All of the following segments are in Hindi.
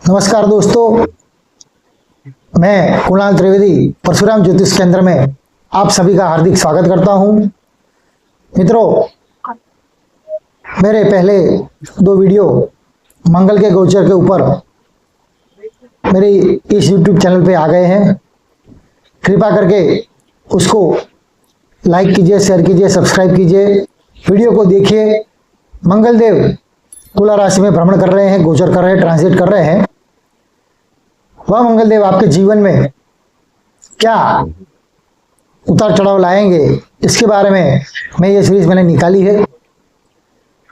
नमस्कार दोस्तों, मैं कुणाल त्रिवेदी परशुराम ज्योतिष केंद्र में आप सभी का हार्दिक स्वागत करता हूं। मित्रों, मेरे पहले 2 वीडियो मंगल के गोचर के ऊपर मेरे इस YouTube चैनल पे आ गए हैं। कृपा करके उसको लाइक कीजिए, शेयर कीजिए, सब्सक्राइब कीजिए, वीडियो को देखिए। मंगलदेव तुला राशि में भ्रमण कर रहे हैं, गोचर कर रहे हैं, ट्रांजिट कर रहे हैं। वह मंगलदेव आपके जीवन में क्या उतार चढ़ाव लाएंगे, इसके बारे में मैं ये सीरीज मैंने निकाली है।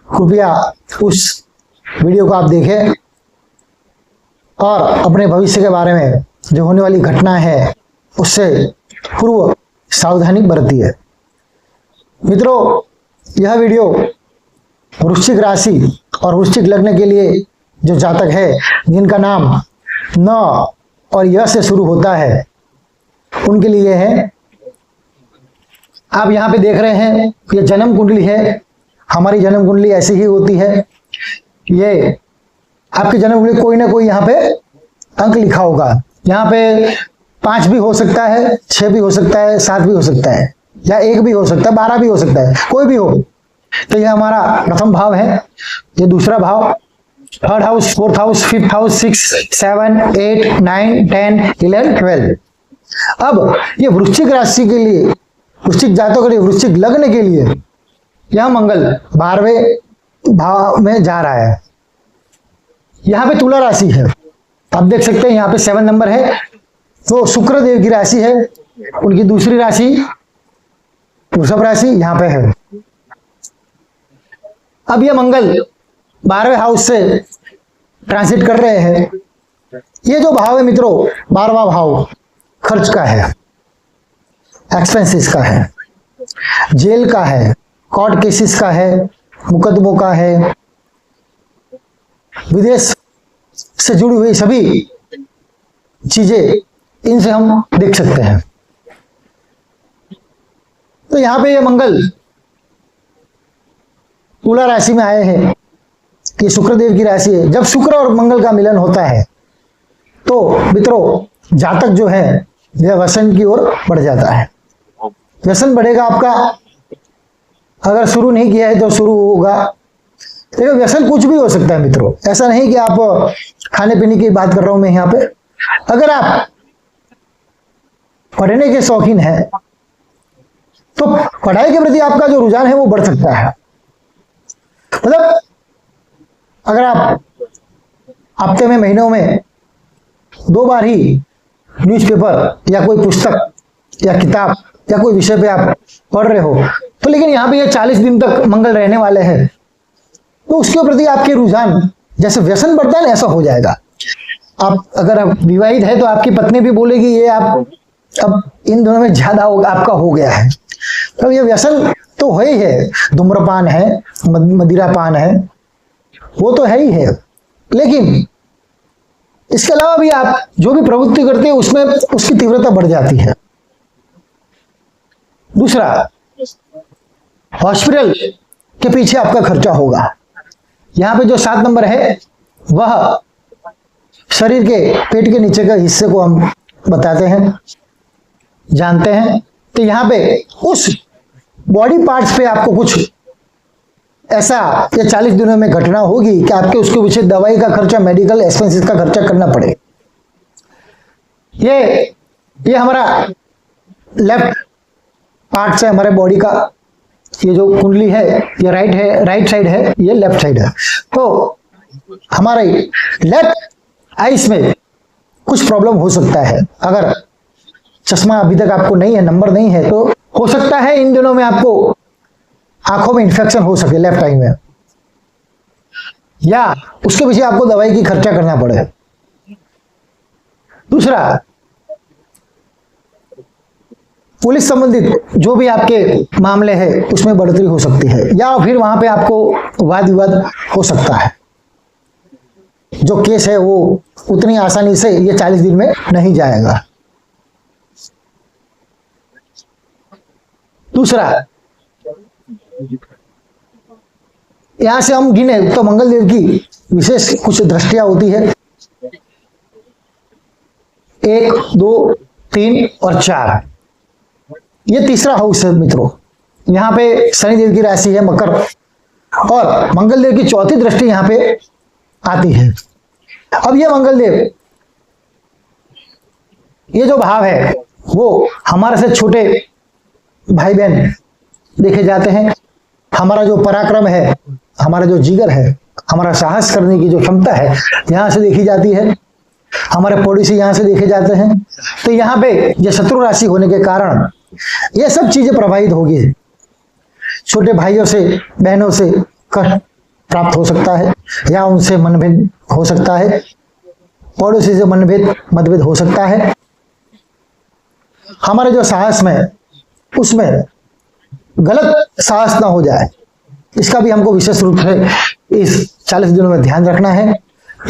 कृपया उस वीडियो को आप देखें और अपने भविष्य के बारे में जो होने वाली घटना है उससे पूर्व सावधानी बरतिए। मित्रों, यह वीडियो वृश्चिक राशि और वृश्चिक लग्न के लिए जो जातक है, जिनका नाम न और य से शुरू होता है, उनके लिए है। आप यहाँ पे देख रहे हैं, ये जन्म कुंडली है। हमारी जन्म कुंडली ऐसी ही होती है। ये आपकी जन्म कुंडली कोई ना कोई यहाँ पे अंक लिखा होगा। यहाँ पे 5 भी हो सकता है, 6 भी हो सकता है, 7 भी हो सकता है, या 1 भी हो सकता है, 12 भी हो सकता है, कोई भी हो। तो यह हमारा प्रथम भाव है। ये दूसरा भाव, 3rd house, 4th house, 5th house, 6, 7, 8, 9, 10, 11, 12। अब ये वृश्चिक राशि के लिए, वृश्चिक जातकों के लिए, वृश्चिक लग्न के लिए यह मंगल 12वें भाव में जा रहा है। यहाँ पे तुला राशि है, आप देख सकते हैं। यहाँ पे 7 नंबर है, तो शुक्र देव की राशि है। उनकी दूसरी राशि वृषभ राशि यहाँ पे है। अब यह मंगल 12वें हाउस से ट्रांसिट कर रहे हैं। ये जो भाव है मित्रों, 12वां भाव खर्च का है, एक्सपेंसेस का है, जेल का है, कोर्ट केसेस का है, मुकदमों का है, विदेश से जुड़ी हुई सभी चीजें, इनसे हम देख सकते हैं। तो यहां पे ये मंगल तुला राशि में आए हैं। ये शुक्रदेव की राशि है। जब शुक्र और मंगल का मिलन होता है तो मित्रों, जातक जो है यह व्यसन की ओर बढ़ जाता है। व्यसन बढ़ेगा आपका, अगर शुरू नहीं किया है तो शुरू होगा। देखो, व्यसन कुछ भी हो सकता है मित्रों। ऐसा नहीं कि आप खाने पीने की बात कर रहा हूं मैं यहाँ पे। अगर आप पढ़ने के शौकीन हैं तो पढ़ाई के प्रति आपका जो रुझान है वो बढ़ सकता है। मतलब अगर आप हफ्ते में, महीनों में 2 बार ही न्यूज़पेपर या कोई पुस्तक या किताब या कोई विषय पे आप पढ़ रहे हो, तो लेकिन यहाँ पे ये 40 दिन तक मंगल रहने वाले हैं, तो उसके प्रति आपके रुझान, जैसे व्यसन बढ़ता है ना, ऐसा हो जाएगा। आप अगर आप विवाहित है तो आपकी पत्नी भी बोलेगी ये आप अब इन दोनों में ज्यादा आपका हो गया है। तो ये व्यसन तो है ही है, धूम्रपान है, मदिरापान है, वो तो है ही है। लेकिन इसके अलावा भी आप जो भी प्रवृत्ति करते हैं उसमें उसकी तीव्रता बढ़ जाती है। दूसरा, हॉस्पिटल के पीछे आपका खर्चा होगा। यहां पे जो 7 नंबर है वह शरीर के पेट के नीचे के हिस्से को हम बताते हैं, जानते हैं। तो यहां पे उस बॉडी पार्ट्स पे आपको कुछ ऐसा ये 40 दिनों में घटना होगी कि आपके उसके पीछे दवाई का खर्चा, मेडिकल एक्सपेंसेस का खर्चा करना पड़े। ये हमारा लेफ्ट पार्ट से, हमारे बॉडी का ये जो कुंडली है, ये राइट साइड है, ये लेफ्ट साइड है। तो हमारे लेफ्ट आइस में कुछ प्रॉब्लम हो सकता है। अगर चश्मा अभी तक आपको नहीं है, नंबर नहीं है, तो हो सकता है इन दिनों में आपको आंखों में इंफेक्शन हो सके लेफ्ट आई में, या उसके पीछे आपको दवाई की खर्चा करना पड़े। दूसरा, पुलिस संबंधित जो भी आपके मामले हैं उसमें बढ़ोतरी हो सकती है, या फिर वहां पे आपको वाद विवाद हो सकता है। जो केस है वो उतनी आसानी से ये 40 दिन में नहीं जाएगा। दूसरा, यहां से हम गिने तो मंगल देव की विशेष कुछ दृष्टियां होती है, 1, 2, 3 और 4। ये तीसरा हाउस है मित्रों। यहाँ पे शनिदेव की राशि है मकर और मंगलदेव की चौथी दृष्टि यहाँ पे आती है। अब ये मंगलदेव, ये जो भाव है वो हमारे से छोटे भाई बहन देखे जाते हैं। हमारा जो पराक्रम है, हमारा जो जिगर है, हमारा साहस करने की जो क्षमता है, यहां से देखी जाती है। हमारे पड़ोसी यहां से देखे जाते हैं। तो यहाँ पे ये शत्रु राशि होने के कारण ये सब चीजें प्रभावित होगी। छोटे भाइयों से, बहनों से कष्ट प्राप्त हो सकता है या उनसे मनभेद हो सकता है, पड़ोसी से मतभेद हो सकता है। हमारे जो साहस में, उसमें गलत साहस ना हो जाए, इसका भी हमको विशेष रूप से इस 40 दिनों में ध्यान रखना है।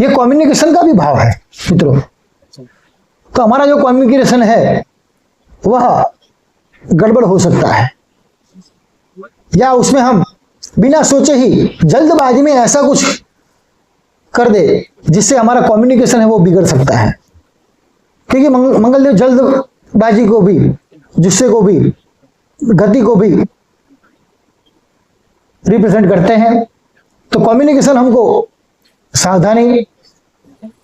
ये कम्युनिकेशन का भी भाव है मित्रों। तो हमारा जो कम्युनिकेशन है वह गड़बड़ हो सकता है या उसमें हम बिना सोचे ही जल्दबाजी में ऐसा कुछ कर दे जिससे हमारा कम्युनिकेशन है वो बिगड़ सकता है। क्योंकि मंगलदेव जल्दबाजी को भी, गुस्से को भी, गति को भी रिप्रेजेंट करते हैं। तो कम्युनिकेशन हमको सावधानी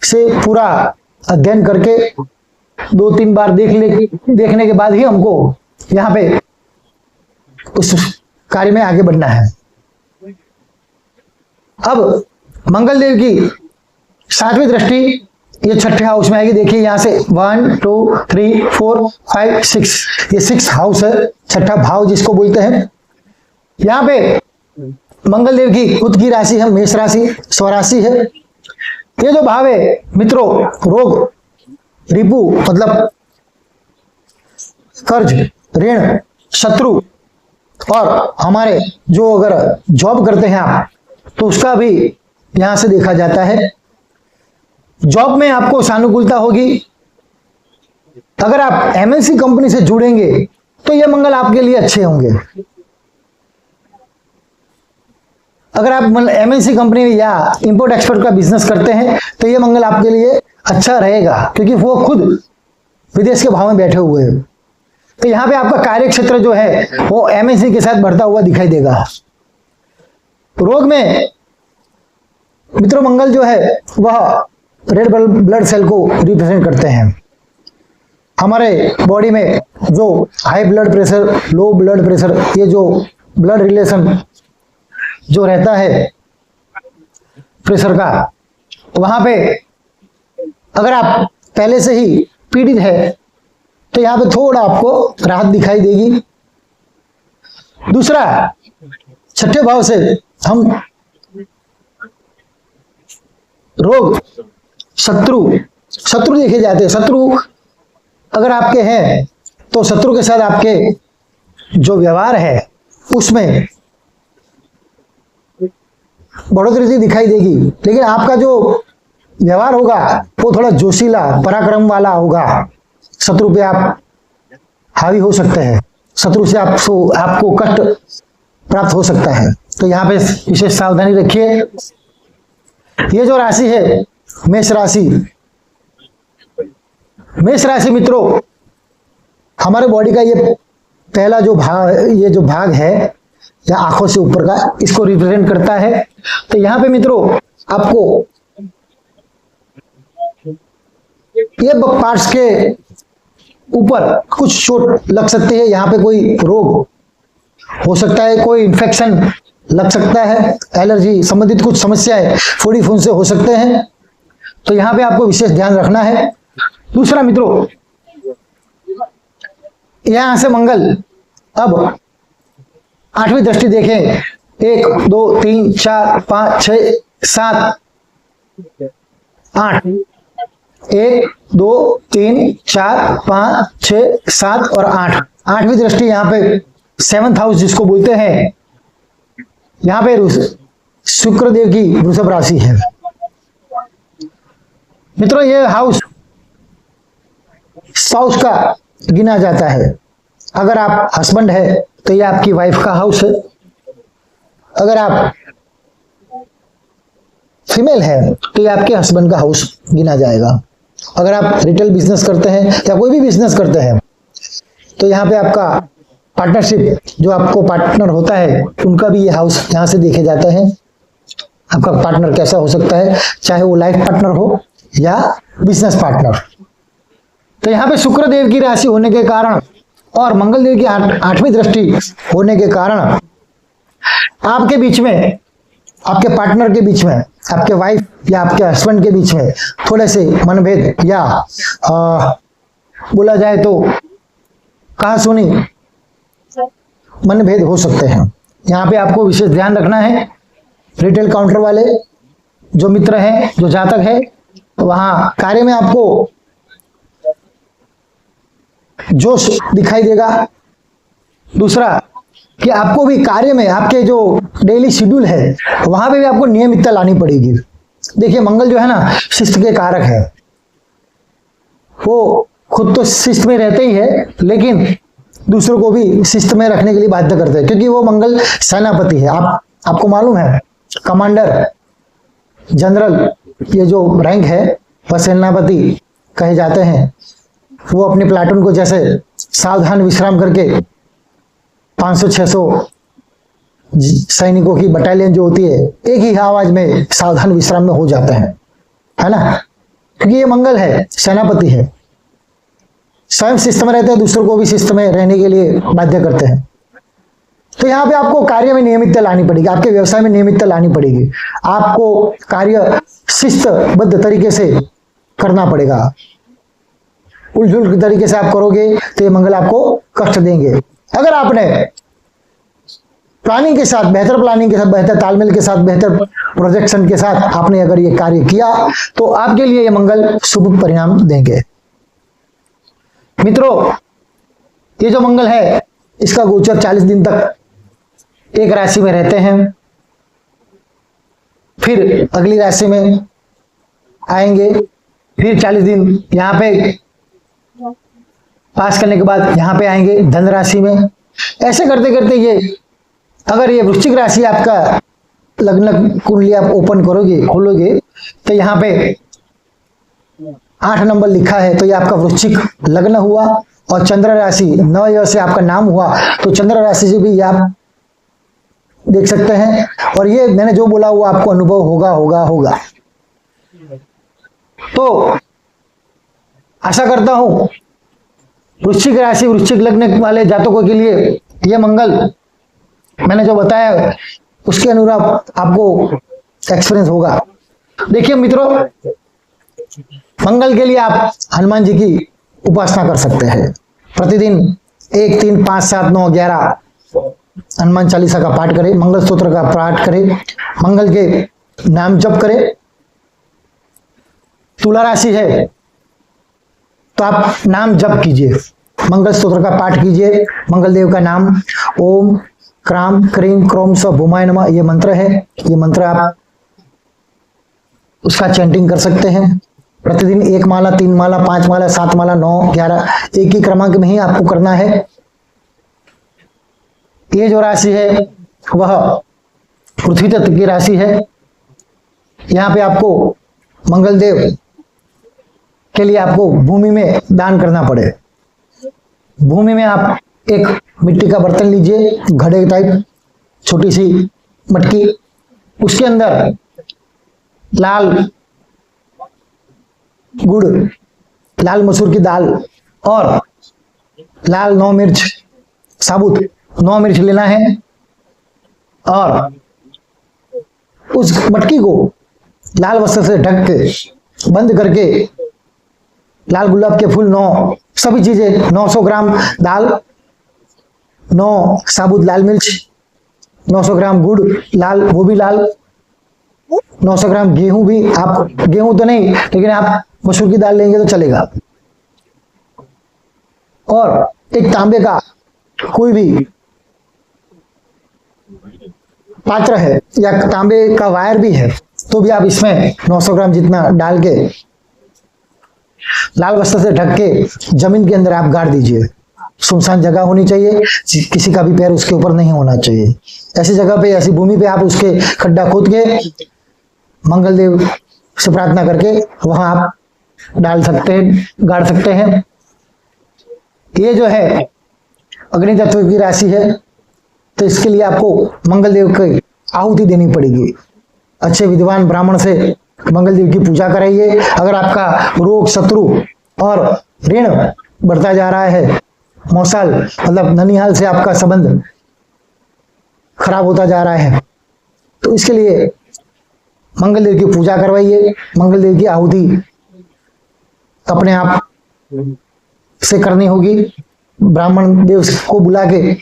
से पूरा अध्ययन करके 2-3 बार देखने के बाद ही हमको यहाँ पे उस कार्य में आगे बढ़ना है। अब मंगलदेव की 7वीं दृष्टि ये छठे हाउस में आएगी। देखिए यहाँ से 1, 2, 3, 4, 5, 6, ये 6 हाउस है, छठा भाव जिसको बोलते हैं। यहाँ पे मंगलदेव की खुद की राशि है मेष राशि, स्वराशि है। ये जो भाव है मित्रों, रोग, रिपु मतलब कर्ज, ऋण, शत्रु, और हमारे जो अगर जॉब करते हैं आप तो उसका भी यहां से देखा जाता है। जॉब में आपको सानुकूलता होगी। अगर आप एमएनसी कंपनी से जुड़ेंगे तो ये मंगल आपके लिए अच्छे होंगे। अगर आप एमएनसी कंपनी या इंपोर्ट एक्सपोर्ट का बिजनेस करते हैं तो ये मंगल आपके लिए अच्छा रहेगा, क्योंकि वो खुद विदेश के भाव में बैठे हुए हैं। तो यहाँ पे आपका कार्य क्षेत्र जो है वो एमएनसी के साथ बढ़ता हुआ दिखाई देगा। रोग में मित्रों मंगल जो है वह रेड ब्लड सेल को रिप्रेजेंट करते हैं। हमारे बॉडी में जो high blood pressure, low blood pressure, ये जो ब्लड रिलेशन जो रहता है प्रेशर का, वहां पे अगर आप पहले से ही पीड़ित है तो यहाँ पे थोड़ा आपको राहत दिखाई देगी। दूसरा, छठे भाव से हम रोग, शत्रु देखे जाते हैं। शत्रु अगर आपके हैं तो शत्रु के साथ आपके जो व्यवहार है उसमें बढ़ोतरी दिखाई देगी, लेकिन आपका जो व्यवहार होगा वो थोड़ा जोशीला, पराक्रम वाला होगा। शत्रु पे आप हावी हो सकते हैं, शत्रु से आपको कष्ट प्राप्त हो सकता है। तो यहाँ पे विशेष सावधानी रखिए। ये जो राशि है मेष राशि, मेष राशि मित्रों, हमारे बॉडी का ये पहला जो भाग, ये जो भाग है या आंखों से ऊपर का, इसको रिप्रेजेंट करता है। तो यहाँ पे मित्रों आपको ये पार्ट्स के ऊपर कुछ चोट लग सकती है। यहाँ पे कोई रोग हो सकता है, कोई इन्फेक्शन लग सकता है, एलर्जी संबंधित कुछ समस्याएं फोड़ी फूंद से हो सकते हैं। तो यहाँ पे आपको विशेष ध्यान रखना है। दूसरा मित्रों, यहां से मंगल अब 8वीं दृष्टि देखें, 1, 2, 3, 4, 5, 6, 7, 8, 1, 2, 3, 4, 5, 6, 7 और 8, 8वीं दृष्टि यहाँ पे 7th हाउस जिसको बोलते हैं, यहाँ पे शुक्र देव की वृषभ राशि है। मित्रों ये हाउस स्पाउस का गिना जाता है। अगर आप हस्बैंड है तो ये आपकी वाइफ का हाउस है। अगर आप फीमेल है तो ये आपके हस्बैंड का हाउस गिना जाएगा। अगर आप रिटेल बिजनेस करते हैं या कोई भी बिजनेस करते हैं तो यहाँ पे आपका पार्टनरशिप, जो आपको पार्टनर होता है उनका भी ये हाउस यहाँ से देखे जाता है। आपका पार्टनर कैसा हो सकता है, चाहे वो लाइफ पार्टनर हो या बिजनेस पार्टनर। तो यहाँ पे शुक्र देव की राशि होने के कारण और मंगल देव की 8वीं दृष्टि होने के कारण आपके बीच में, आपके पार्टनर के बीच में, आपके वाइफ या आपके हस्बैंड के बीच में थोड़े से मनभेद या बोला जाए तो कहा सुनी मनभेद हो सकते हैं। यहाँ पे आपको विशेष ध्यान रखना है। रिटेल काउंटर वाले जो मित्र हैं, जो जातक है, वहां कार्य में आपको जोश दिखाई देगा। दूसरा कि आपको भी कार्य में आपके जो डेली शेड्यूल है वहां पे भी आपको नियमितता लानी पड़ेगी। देखिए मंगल जो है ना शिस्त के कारक है, वो खुद तो शिस्त में रहते ही है लेकिन दूसरों को भी शिस्त में रखने के लिए बाध्य करते हैं, क्योंकि वो मंगल सेनापति है। आपको मालूम है कमांडर जनरल ये जो रैंक है वह सेनापति कहे जाते हैं। वो अपने प्लाटून को जैसे सावधान विश्राम करके 500-600 सैनिकों की बटालियन जो होती है एक ही आवाज में सावधान विश्राम में हो जाते हैं, है ना, क्योंकि ये मंगल है, सेनापति है। स्वयं शिस्त में रहते हैं, दूसरों को भी शिस्त में रहने के लिए बाध्य करते हैं। तो यहाँ पे आपको कार्य में नियमितता लानी पड़ेगी, आपके व्यवसाय में नियमितता लानी पड़ेगी। आपको कार्य शिस्तबद्ध तरीके से करना पड़ेगा। उलझुल तरीके से आप करोगे तो ये मंगल आपको कष्ट देंगे। अगर आपने प्लानिंग के साथ, बेहतर प्लानिंग के साथ, बेहतर तालमेल के साथ, बेहतर प्रोजेक्शन के साथ आपने अगर ये कार्य किया तो आपके लिए ये मंगल शुभ परिणाम देंगे। मित्रों, ये जो मंगल है इसका गोचर 40 दिन तक एक राशि में रहते हैं, फिर अगली राशि में आएंगे, फिर 40 दिन यहाँ पे पास करने के बाद यहाँ पे आएंगे धन राशि में। ऐसे करते करते ये, अगर ये वृश्चिक राशि आपका लग्न कुंडली आप ओपन करोगे, खोलोगे, तो यहाँ पे 8 नंबर लिखा है तो ये आपका वृश्चिक लग्न हुआ। और चंद्र राशि 9 से आपका नाम हुआ तो चंद्र राशि से भी आप देख सकते हैं। और ये मैंने जो बोला वो आपको अनुभव होगा। तो आशा करता हूं वृश्चिक राशि, वृश्चिक लग्न वाले जातकों के लिए ये मंगल मैंने जो बताया उसके अनुरूप आपको एक्सपीरियंस होगा। देखिए मित्रों, मंगल के लिए आप हनुमान जी की उपासना कर सकते हैं। प्रतिदिन 1, 3, 5, 7, 9, 11 हनुमान चालीसा का पाठ करें, मंगल स्तोत्र का पाठ करें, मंगल के नाम जप करें। तुला राशि है तो आप नाम जप कीजिए, मंगल स्तोत्र का पाठ कीजिए, मंगल देव का नाम ओम क्राम क्रीम क्रोम स भूमाय नमः ये मंत्र है। ये मंत्र आप उसका चैंटिंग कर सकते हैं। प्रतिदिन 1 माला, 3 माला, 5 माला, 7 माला, 9, 11 एक ही क्रमांक में ही आपको करना है। ये जो राशि है वह पृथ्वी तत्व की राशि है। यहाँ पे आपको मंगल देव के लिए आपको भूमि में दान करना पड़े। भूमि में आप एक मिट्टी का बर्तन लीजिए, घड़े टाइप छोटी सी मटकी, उसके अंदर लाल गुड़, लाल मसूर की दाल और लाल 9 मिर्च, साबुत 9 मिर्च लेना है। और उस मटकी को लाल वस्त्र से ढक के बंद करके लाल गुलाब के फूल 9, सभी चीजें 900 ग्राम दाल, 9 साबुत लाल मिर्च, 900 ग्राम गुड़ लाल, वो भी लाल, 900 ग्राम गेहूं भी, आप गेहूं तो नहीं लेकिन आप मसूर की दाल लेंगे तो चलेगा। और एक तांबे का कोई भी पात्र है या तांबे का वायर भी है तो भी आप इसमें 900 ग्राम जितना डाल के लाल वस्त्र से ढक के जमीन के अंदर आप गाड़ दीजिए। सुनसान जगह होनी चाहिए, किसी का भी पैर उसके ऊपर नहीं होना चाहिए। ऐसी जगह पे, ऐसी भूमि पे आप उसके खड्डा खोद के मंगल देव से प्रार्थना करके वहां आप डाल सकते हैं, गाड़ सकते हैं। ये जो है अग्नि तत्व की राशि है, तो इसके लिए आपको मंगल देव की आहुति देनी पड़ेगी। अच्छे विद्वान ब्राह्मण से मंगल देव की पूजा कराइए। अगर आपका रोग, शत्रु और ऋण बढ़ता जा रहा है, मौसाल मतलब ननिहाल से आपका संबंध खराब होता जा रहा है, तो इसके लिए मंगल देव की पूजा करवाइए। मंगल देव की आहुति अपने आप से करनी होगी। ब्राह्मण देव को बुला के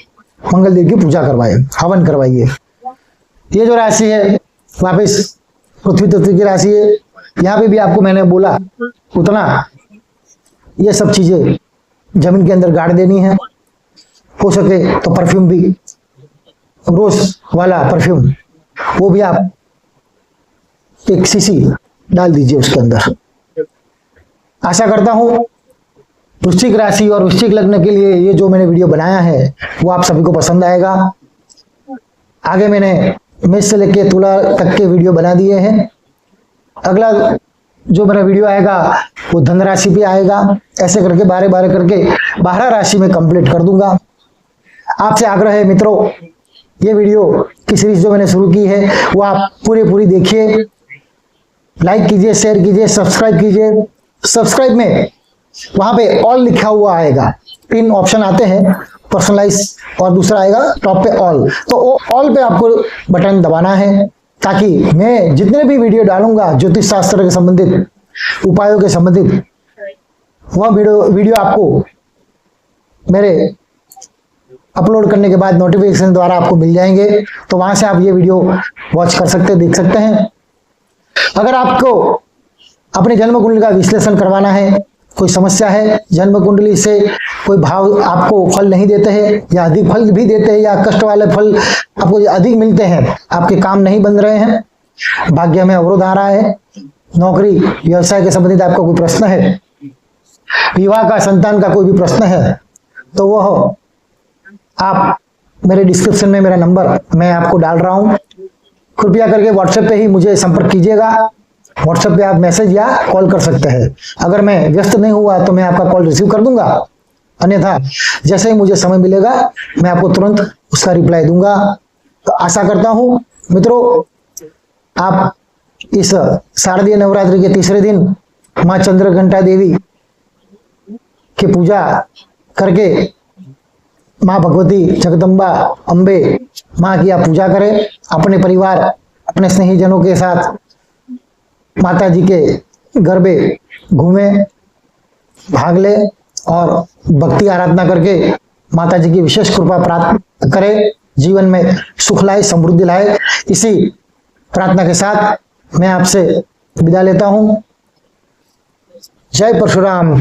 मंगल देव की पूजा करवाइए, हवन करवाइए। ये जो राशि है वापस पृथ्वी तत्व की राशि है। यहाँ पे भी आपको मैंने बोला उतना ये सब चीजें जमीन के अंदर गाड़ देनी है। हो सके तो परफ्यूम भी, रोज वाला परफ्यूम, वो भी आप 1 सीसी डाल दीजिए उसके अंदर। आशा करता हूं वृश्चिक राशि और वृश्चिक लग्न के लिए ये जो मैंने वीडियो बनाया है वो आप सभी को पसंद आएगा। आगे मैंने मेष से लेके तुला तक के वीडियो बना दिए हैं। अगला जो मेरा वीडियो आएगा वो धन राशि पे आएगा। ऐसे करके बारे बारे करके 12 राशि में कंप्लीट कर दूंगा। आपसे आग्रह है मित्रों, ये वीडियो की सीरीज जो मैंने शुरू की है वो आप पूरी देखिए, लाइक कीजिए, शेयर कीजिए, सब्सक्राइब कीजिए। सब्सक्राइब में वहां पे ऑल लिखा हुआ आएगा, 3 ऑप्शन आते हैं, पर्सनलाइज और दूसरा आएगा टॉप पे ऑल। तो वो ऑल पे आपको बटन दबाना है ताकि मैं जितने भी वीडियो डालूंगा ज्योतिष शास्त्र के संबंधित, उपायों के संबंधित, वह वीडियो आपको मेरे अपलोड करने के बाद नोटिफिकेशन द्वारा आपको मिल जाएंगे। तो वहां से आप ये वीडियो वॉच कर सकते, देख सकते हैं। अगर आपको अपने जन्म कुंडली का विश्लेषण करवाना है, कोई समस्या है, जन्म कुंडली से कोई भाव आपको फल नहीं देते हैं या अधिक फल भी देते हैं या कष्ट वाले फल आपको अधिक मिलते हैं, आपके काम नहीं बन रहे हैं, भाग्य में अवरोध आ रहा है, नौकरी व्यवसाय के संबंधित आपका कोई प्रश्न है, विवाह का, संतान का कोई भी प्रश्न है, तो वह आप मेरे डिस्क्रिप्शन में मेरा नंबर मैं आपको डाल रहा हूं। कृपया करके व्हाट्सएप पे ही मुझे संपर्क कीजिएगा। व्हाट्सएप पे आप मैसेज या कॉल कर सकते हैं। अगर मैं व्यस्त नहीं हुआ तो मैं आपका कॉल रिसीव कर दूंगा, अन्यथा जैसे ही मुझे समय मिलेगा मैं आपको तुरंत उसका रिप्लाई दूंगा। तो आशा करता हूं मित्रों, आप इस शारदीय नवरात्रि के तीसरे दिन माँ चंद्रघंटा देवी की पूजा करके माँ भगवती, जगदम्बा, अम्बे माँ की आप पूजा करें। अपने परिवार, अपने स्नेहीजनों के साथ माता जी के गरबे घूमे, भाग ले और भक्ति आराधना करके माता जी की विशेष कृपा प्राप्त करें, जीवन में सुख लाए, समृद्धि लाए। इसी प्रार्थना के साथ मैं आपसे विदा लेता हूं। जय परशुराम।